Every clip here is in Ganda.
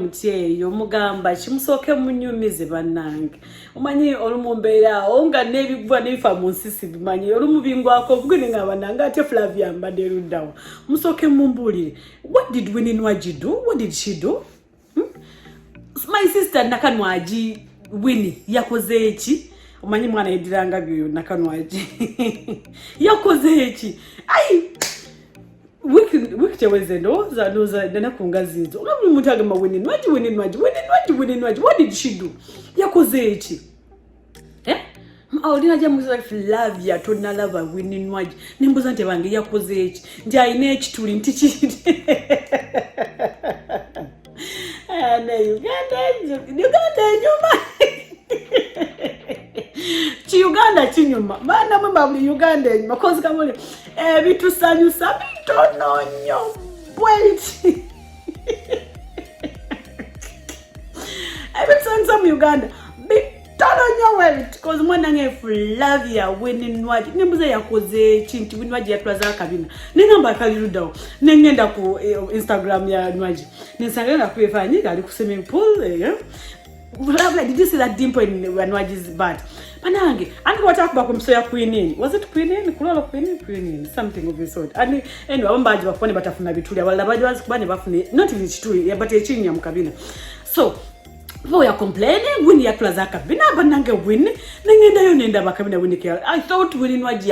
mutyeyo mugamba kimusoke munyumize bannange omanyi olumumbeera onga nebigwa nebifa mu nsisi bimanyi olumubingwako vugene nga bannange ate Flavia mbadde luddawo musoke mumbulire what did Winnie Nwagi do? What did she do? My sister Nakanwagi Winnie yakoze eki omanyi mwana yediranga byo Nakanwagi yakoze eki ai wiki noza dana kungazizo ngabuli muntu agamba Winnie Nwagi what did she do? Yakoze eki Olina jamuza Flavia tonna lava Winnie Nwagi nimbuza nti bange yakoze eki nti ayina ekituli nti kiti Uganda nyuma Uganda chinyuma bana mwemba buli Uganda nyuma kozi kamuli bitusanyusa bitono nnyo bweti bitusanyusa mu Uganda bitono nnyo bweti kozi mwana nge Flavia Winnie Nwagi nimbuze yakoze kinti Winnie Nwagi yatwaza akabina nengamba akalirudawo nengenda ku Instagram ya Nwagi ninsangana kuefanyi kali ku swimming pool Flavia, did you see that dimple in Nwagi's butt? Panange, and what talk about kumsoya queening? Was it queening? Kulala queening, something of the sort. And anyway, wambaji bafune batafuna bituli. Wala baji bazikubane bafune not in chituli, but chini ya mukabina. So, we are complaining Winnie yatwaza akabina banange Winnie nengenda yo nenda bakabina Winnie care. I thought Winnie Nwagi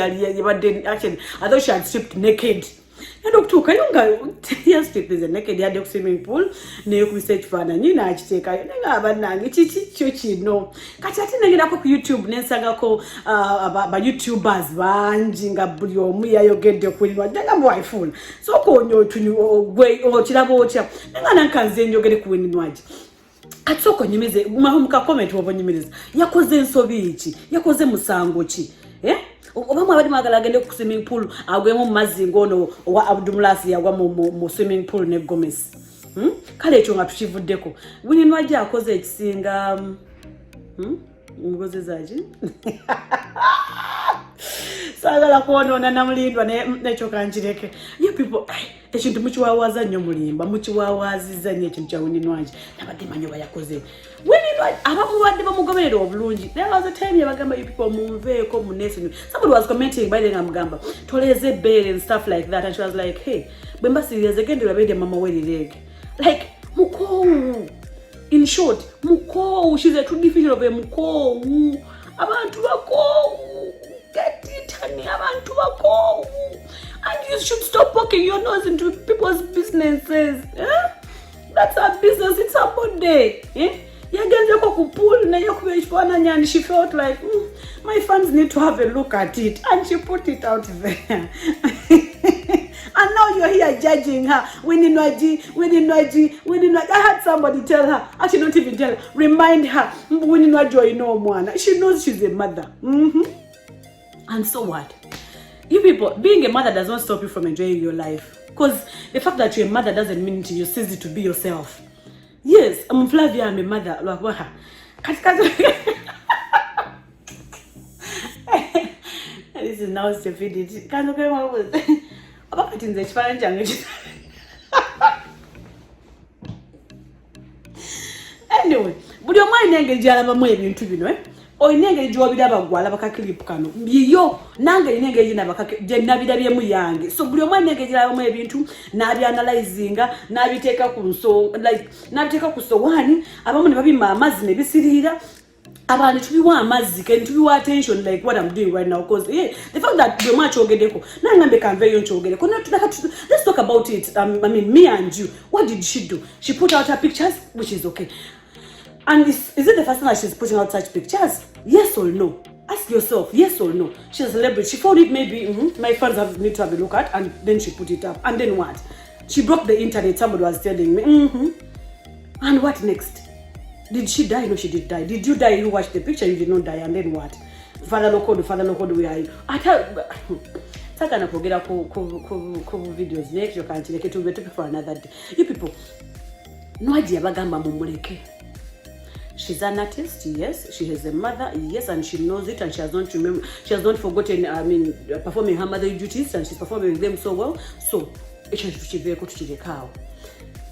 actually I thought she had stripped naked. Doctor Kayunga yes is a naked yard swimming pool neyo ku research fana nyina achiteka nenga abanange chichi no kati ati nengera ko ku YouTube nensanga ko ba YouTubers banji nga buli omu yayogedde kulwa denga boyful so ko nyo tunyu gwe okirabo otya nenga nankanze njogere ku Winnie Nwagi atoko nyimize muka comment wabonyimiriza yakoze ensobi iki yakoze musango ki Obama abadi magala agende ku swimming pool agwemo mazzi ngono wa Abdulmulasi yagwa mu swimming pool ne Gomez kale ekyo nga tukivuddeko Winnie Nwagi akoze ekisinga ngoze zaji sagala kuonona na mulindwa nekyo kanjireke you people ekintu mukiwawaza nnyo mulimba mukiwawaziza nnyo ekintu kya Winnie Nwagi nabadde manyo yakoze Winnie Nwagi abamubadde bamugoberera obulungi there was a time yabagamba you people munveeko munesi somebody was commenting by the namugamba toleze bail and stuff like that and she was like hey bemba serious again the baby mama where leg like mukowu in short mukowu she's a true definition of a mukowu abantu bakowu get it honey abantu bakowu and you should stop poking your nose into people's businesses that's a business it's a body yagenze ko ku pool na yokubeshwana nyani she felt like my fans need to have a look at it and she put it out there and now you're here judging her Winnie Nwagi I had somebody tell her actually not even tell her remind her Winnie Nwagi you know mwana she knows she's a mother and so what you people being a mother does not stop you from enjoying your life because the fact that you're a mother doesn't mean it you're easy to be yourself. Yes, I'm Flavia, I'm a mother. This is now stupidity. Can't look at my words. About it in the Spanish language. Anyway, but your mind ain't getting a way into you know. Oinenge jobida bagwala bakakilip kano biyo nange inenge yina bakake nabida bye muyange so buli omwana nenge jira mu ebintu nabi analyzinga nabiteka ku so like nabiteka ku so wani abamu ne babima amazi ne bisirira abani tubiwa amazi can tubiwa attention like what I'm doing right now because the fact that the much ogedeko nangambe convey yon chogedeko let's talk about it I mean me and you what did she do? She put out her pictures which is okay. And is it the first time that she's putting out such pictures? Yes or no? Ask yourself, yes or no? She's a celebrity. She found it maybe, my fans need to have a look at, and then she put it up. And then what? She broke the internet, somebody was telling me, And what next? Did she die? No, she did die. Did you die? You watched the picture, you did not die. And then what? Father local, where are you? I tell Sakana kugera ku videos next, you can't take it to be for another day. You people, Nwagi abagamba mumuleke. She's an artist, yes. She has a mother, yes, and she knows it, and she has not forgotten. I mean, performing her motherly duties, and she's performing them so well. So, she cow.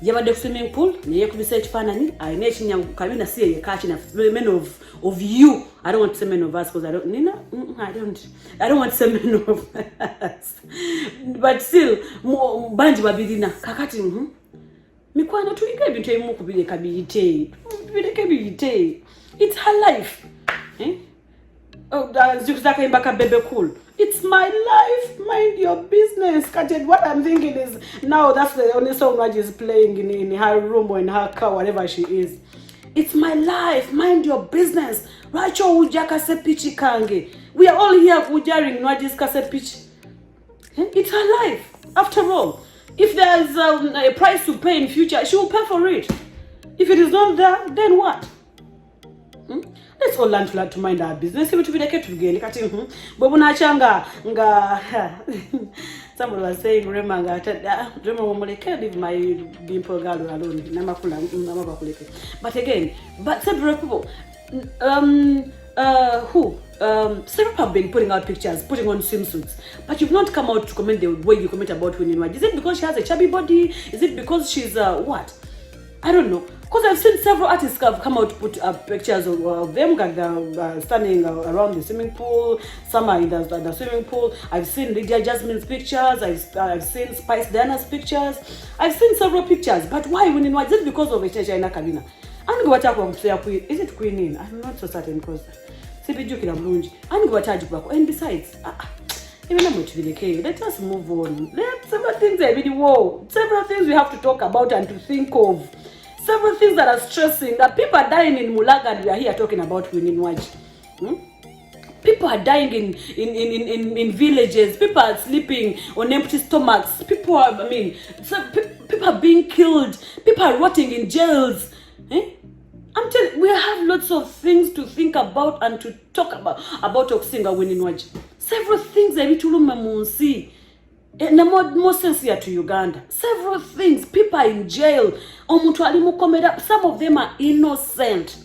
yabadde ku swimming pool naye kubisa ekifaananyi alina ekinyangu Kabina si ye kachina men of you. I don't want to say men of us because I don't want to say men of us. But still banji babirina kakati mikwano tulika ebintu ebimu kubireka biyite. It's her life. Zikuzakayimba Bebe Cool. It's my life, mind your business. What I'm thinking is now that's the only song Nwaji is playing in her room or in her car, whatever she is. It's my life, mind your business. Racho uja kase pichi kange. We are all here ujaring Nwaji's kase pichi. It's her life. After all, if there's a price to pay in future, she will pay for it. If it is not there, then what? Let's all learn to mind our business. If we take it again, somebody was saying, Rema can't leave my dimple girl alone. But again, several people, several have been putting out pictures, putting on swimsuits, but you've not come out to comment the way you comment about Winnie Nwaji. Is it because she has a chubby body? Is it because she's what? I don't know. Because I've seen several artists have come out to put up pictures of them standing around the swimming pool. Some are in the swimming pool. I've seen Lydia Jasmine's pictures. I've seen Spice Diana's pictures. I've seen several pictures. But why Winnie Nwaji? Is it because of China Kabina? I'm going to say, is it Queen? I'm not so certain because and besides, let us move on. Several things we have to talk about and to think of. Several things that are stressing. That people are dying in Mulaga and we are here talking about Winnie Nwaji. People are dying in villages. People are sleeping on empty stomachs. People are being killed. People are rotting in jails. I'm telling you, we have lots of things to think about and to talk about Okusinga Winnie Nwaji. Several things that we see. More sincere to Uganda. Several things. People are in jail. Some of them are innocent.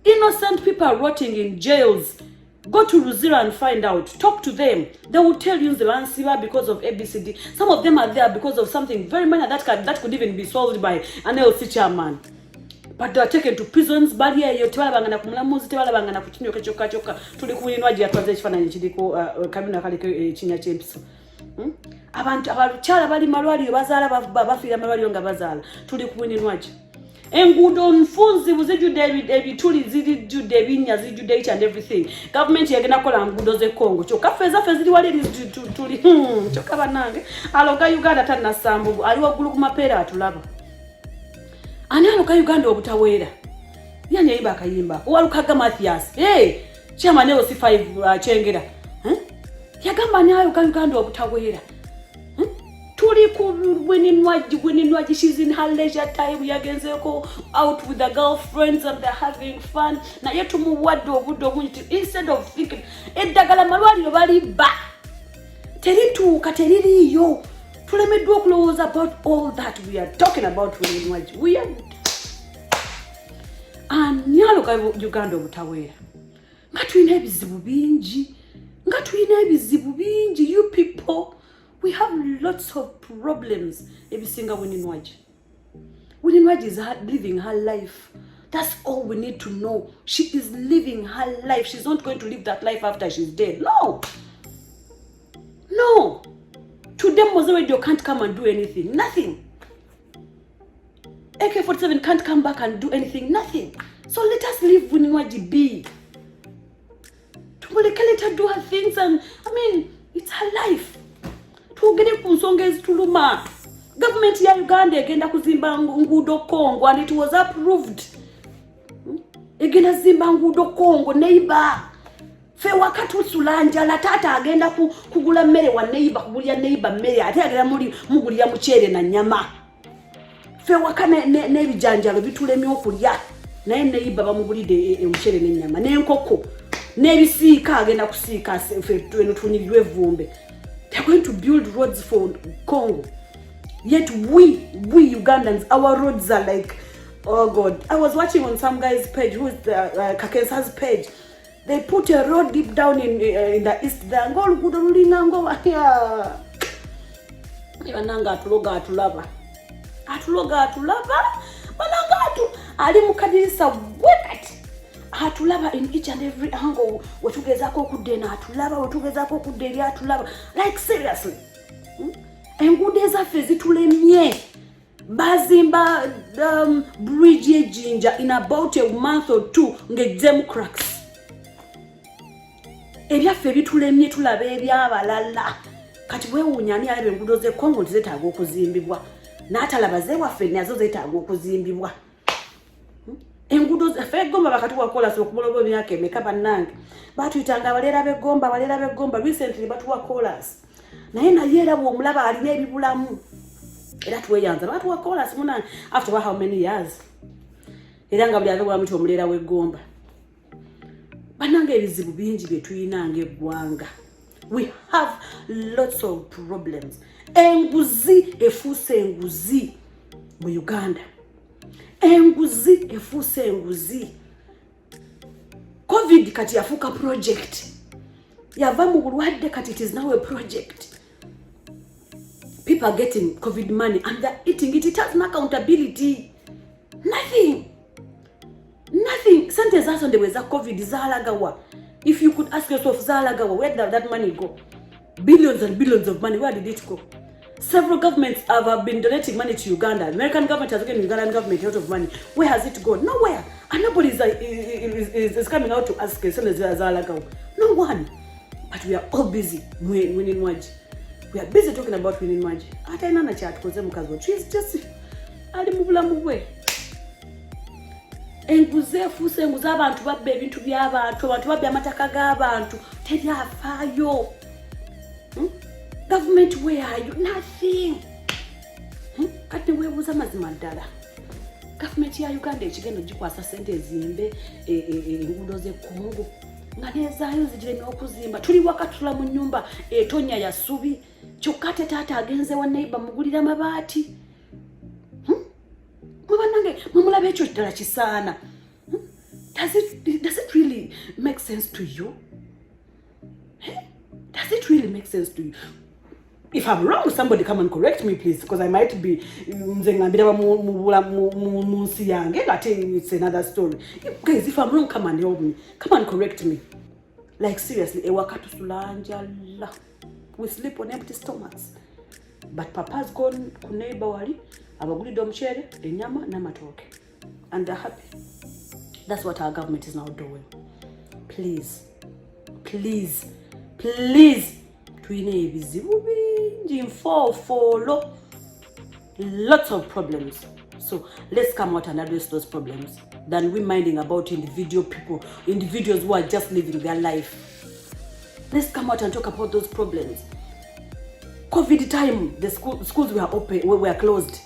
Innocent people are rotting in jails. Go to Ruzira and find out. Talk to them. They will tell you the Lansiba because of ABCD. Some of them are there because of something very minor that could even be solved by an LC chairman. But they are taken to prisons. Barrier yo tebala bangana kumulamuzi tebala bangana kutinyo kachoka tuli ku Winnie Nwaji yatwaze ekifananyi kiriko Kabina kaliko ekinya ky'empiso. Abantu abaluchala bali malwali bazaala bafira malwali nga bazaala tuli ku Winnie Nwaji. Engudo nfunzi buzijude ebituli zijude ebinya zijude each and everything. Government yagenda kola ngudo ze Congo choka feza zili wali tuli choka banange aloga Uganda tana sambu aliwa gulu ku mapera atulaba. Ani aloga Uganda obutawera. Yani yiba akayimba. Walukaga Mathias. Chama neo C5 chengera. Yagamba nayo Uganda obutawera. Tuli ku Winnie Nwaji, she's in her leisure time. Yagenzeko out with the girlfriends and they're having fun. Na yetu muwado budo instead of thinking edagala malwali bali ba. Teritu kateriri yo. Tulemedwa close about all that we are talking about Winnie Nwaji. We are nyalo ka Uganda obutawera. Ngatuine ebizibu bingi. You people, we have lots of problems. Every single Winnie Nwaji. Winnie Nwaji is living her life. That's all we need to know. She is living her life. She's not going to live that life after she's dead. No. To them, Moze Radio can't come and do anything. Nothing. AK-47 can't come back and do anything. Nothing. So let us leave Winnie Nwaji be. Let her do her things and it's her life. Tugende kunsongezi tuluma. Government ya Uganda egenda kuzimba ngudo Congo and it was approved. Egenda zimba ngudo Congo neighbor. Fe wakati usulanja la tata agenda kugula mmere wa neighbor kugulia neighbor mmere ate agenda mugulia muchere na nyama. Fe wakane nebijanjalo bitulemye okulya. Naye neighbor bamugulide muchere ne nyama n'enkoko. Nebisika agenda kusika fetwe nutunyiwe vumbe. They're going to build roads for Congo. Yet we Ugandans, our roads are like, oh God. I was watching on some guy's page, who is the Kakensa's page. They put a road deep down in the east there. Ngol gudolinga ngoma here. Ibananga tuloga tulaba. atuloga atulaba balanga ali mukadirisa wekati atulaba in each and every angle wetugezaako okudena atulaba wetugezaako okudeli atulaba like seriously enguudo ezaffe zitulemye bazimba bridge ejinja in about a month or two ng'eggyeemu cracks ebyaffe bitulemye tulaba ebyabalala kati weewuunyani alaba enguudo z'ekkongo nti zetaaga okuzimbibwa n'atalaba zewaffe nazo zetaaga okuzimbibwa enguudo zaffe Gomba bakati wakola okuloba emyaka emeka bannange batuyitanga abalera b'Egomba recently batuwa chorus naye era bw'omulaba alina ebibulamu era tuweyanza batuwa chorus munange after how many years era nga buli abegwamu ti omulera w'Egomba bannange ebizibu bingi bye tuyina ng'eggwanga. We have lots of problems. Enguzi efuuse enguzi mu Uganda. Enguzi efuuse enguzi. COVID kati yafuuka project. Yava mu bulwadde kati it is now a project. People are getting COVID money and they're eating it. It has no accountability. Nothing. Sente zasondeweza COVID zalagawa. If you could ask yourself, zalagawa, where did that money go? Billions and billions of money, where did it go? Several governments have been donating money to Uganda. American government has given Ugandan government a lot of money. Where has it gone? Nowhere. And nobody is coming out to ask zalagawa. No one. But we are all busy winning Mwaji. We are busy talking about winning Mwaji. Ata inana chat koze mukazo. She's just ali mubula mubwe. Enguze efuuse enguze abantu babba ebintu by'abantu abantu babba amataka g'abantu teryafaayo. Government, where are you? Nothing. Kati weebuuza mazima ddala government ya Uganda ekigendo gikwasa sente ezimbe enguudo z'ekkongo nga nezaayo zigireme okuzimba. Tuli waka tula mu nnyumba etonya ya ssubi kyokka ate taata agenze wa neighbor mugulira mabaati. Mwanange mumulaba ekyo ddala kisaana. Does it really make sense to you? Does it really make sense to you? If I'm wrong, somebody come and correct me, please, because I might be nzengambira mu nsi yange ate it's another story. Guys, if I'm wrong, come and help me. Come and correct me. Like seriously, ewaka tusula njala. We sleep on empty stomachs. But papa's gone ku neighbor wali abagulidde omuceere ennyama n'amatooke and they're happy. That's what our government is now doing. Please tuyina ebizibu bingi nfoofolo, lots of problems. So let's come out and address those problems than we minding about individuals who are just living their life. Let's come out and talk about those problems. COVID time, the schools were closed.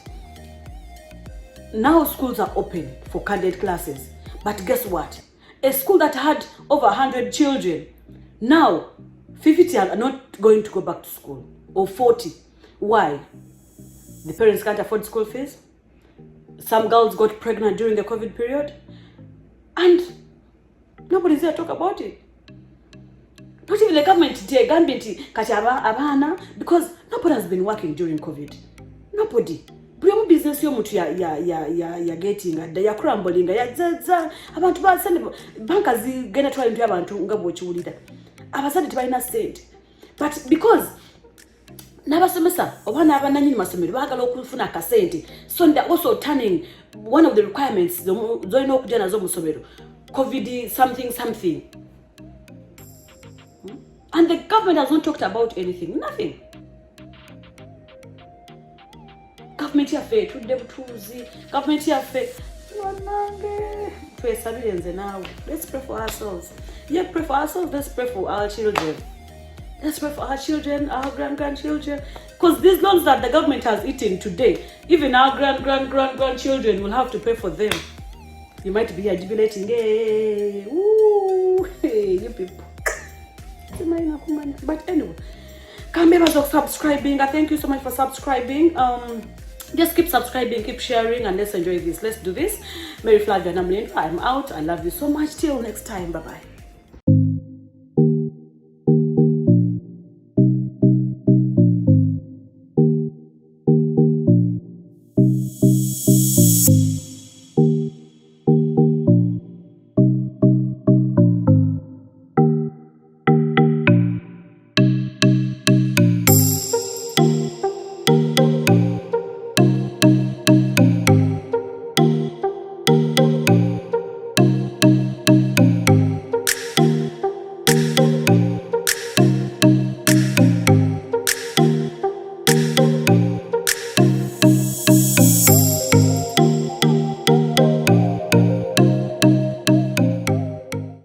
Now schools are open for cadet classes. But guess what? A school that had over 100 children, now 50 are not going to go back to school, or 40. Why? The parents can't afford school fees. Some girls got pregnant during the COVID period. And nobody's there to talk about it. Not even the government kati abana, because nobody has been working during COVID. Nobody. Buli business y'omuntu ya getting adda ya crumbling ya zaza abantu basane banka zigenda twala into abantu nga bwokiwulira abasane tebalina sente. But because n'abasomesa oba n'abannanyini masomero baagala okufuna akasente, so they're also turning one of the requirements zolina okujja nazo mu somero COVID something. And the government has not talked about anything. Nothing. Government yaffe tudde butuuzi. Government yaffe wanange twesabire nze naawe. Let's pray for ourselves. Yeah, pray for ourselves. Let's pray for our children. Let's pray for our children, our grandchildren. Because these loans that the government has eaten today, even our grandchildren will have to pay for them. You might be jubilating. Hey, woo, hey, you people. But anyway, members of subscribing, I thank you so much for subscribing. Just keep subscribing, keep sharing, and let's enjoy this. Let's do this. Mary Flavia Namlin, I'm out. I love you so much. Till next time. Bye-bye.